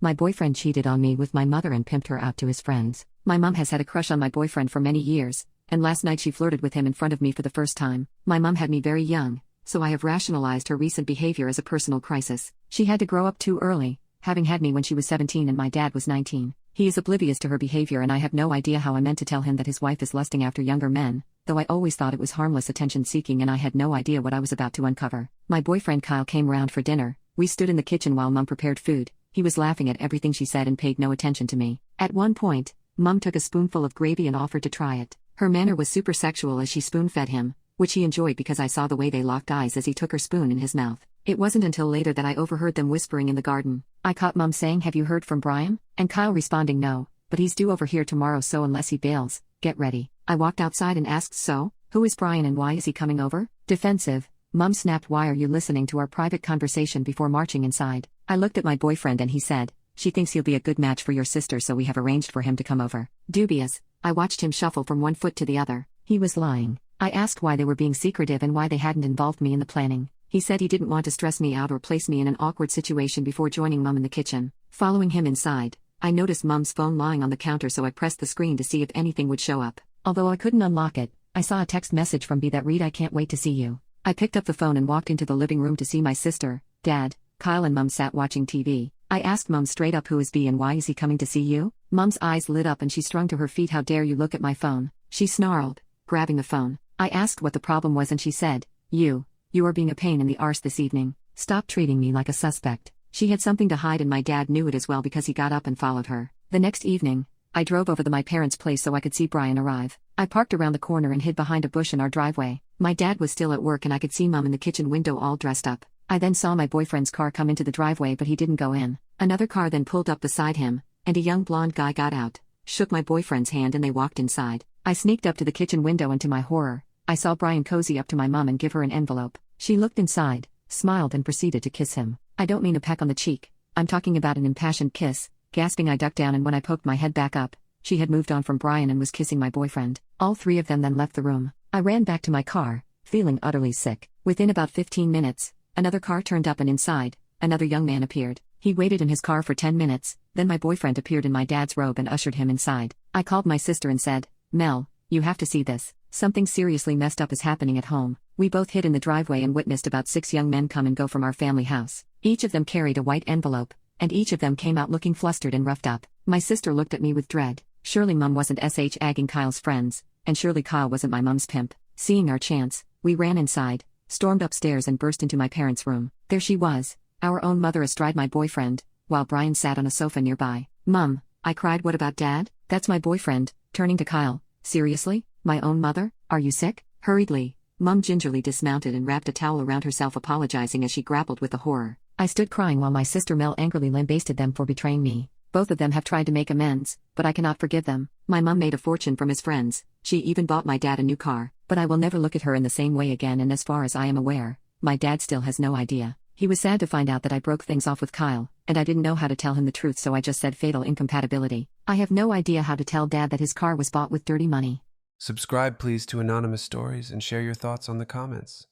My boyfriend cheated on me with my mother and pimped her out to his friends. My mom has had a crush on my boyfriend for many years, and last night she flirted with him in front of me for the first time. My mom had me very young, so I have rationalized her recent behavior as a personal crisis. She had to grow up too early, having had me when she was 17 and my dad was 19. He is oblivious to her behavior and I have no idea how I meant to tell him that his wife is lusting after younger men, though I always thought it was harmless attention seeking and I had no idea what I was about to uncover. My boyfriend Kyle came round for dinner. We stood in the kitchen while Mum prepared food. He was laughing at everything she said and paid no attention to me. At one point, Mum took a spoonful of gravy and offered to try it. Her manner was super sexual as she spoon-fed him, which he enjoyed because I saw the way they locked eyes as he took her spoon in his mouth. It wasn't until later that I overheard them whispering in the garden. I caught Mum saying, "Have you heard from Brian?" And Kyle responding, "No, but he's due over here tomorrow, so unless he bails, get ready." I walked outside and asked, "So, who is Brian and why is he coming over?" Defensive, Mum snapped, "Why are you listening to our private conversation before marching inside?" I looked at my boyfriend and he said, "She thinks he'll be a good match for your sister, so we have arranged for him to come over." Dubious, I watched him shuffle from one foot to the other. He was lying. I asked why they were being secretive and why they hadn't involved me in the planning. He said he didn't want to stress me out or place me in an awkward situation before joining Mum in the kitchen. Following him inside, I noticed Mum's phone lying on the counter, so I pressed the screen to see if anything would show up. Although I couldn't unlock it, I saw a text message from B that read, "I can't wait to see you." I picked up the phone and walked into the living room to see my sister, Dad, Kyle and Mum sat watching TV. I asked Mum straight up, "Who is B and why is he coming to see you?" Mum's eyes lit up and she sprung to her feet. "How dare you look at my phone?" she snarled, grabbing the phone. I asked what the problem was and she said, You are being a pain in the arse this evening. Stop treating me like a suspect." She had something to hide and my dad knew it as well because he got up and followed her. The next evening, I drove over to my parents' place so I could see Brian arrive. I parked around the corner and hid behind a bush in our driveway. My dad was still at work and I could see Mum in the kitchen window all dressed up. I then saw my boyfriend's car come into the driveway but he didn't go in. Another car then pulled up beside him, and a young blonde guy got out, shook my boyfriend's hand and they walked inside. I sneaked up to the kitchen window and to my horror, I saw Brian cozy up to my mom and give her an envelope. She looked inside, smiled and proceeded to kiss him. I don't mean a peck on the cheek, I'm talking about an impassioned kiss. Gasping, I ducked down and when I poked my head back up, she had moved on from Brian and was kissing my boyfriend. All three of them then left the room. I ran back to my car, feeling utterly sick. Within about 15 minutes, another car turned up and inside, another young man appeared. He waited in his car for 10 minutes, then my boyfriend appeared in my dad's robe and ushered him inside. I called my sister and said, "Mel, you have to see this. Something seriously messed up is happening at home." We both hid in the driveway and witnessed about 6 young men come and go from our family house. Each of them carried a white envelope, and each of them came out looking flustered and roughed up. My sister looked at me with dread. Surely Mum wasn't agging Kyle's friends, and surely Kyle wasn't my mum's pimp. Seeing our chance, we ran inside, stormed upstairs and burst into my parents' room. There she was, our own mother astride my boyfriend, while Brian sat on a sofa nearby. "Mum," I cried, "what about Dad?" "That's my boyfriend," turning to Kyle. "Seriously? My own mother? Are you sick?" Hurriedly, Mum gingerly dismounted and wrapped a towel around herself, apologizing as she grappled with the horror. I stood crying while my sister Mel angrily lambasted them for betraying me. Both of them have tried to make amends, but I cannot forgive them. My mum made a fortune from his friends. She even bought my dad a new car, but I will never look at her in the same way again, and as far as I am aware, my dad still has no idea. He was sad to find out that I broke things off with Kyle, and I didn't know how to tell him the truth, so I just said fatal incompatibility. I have no idea how to tell Dad that his car was bought with dirty money. Subscribe please to Anonymous Stories and share your thoughts on the comments.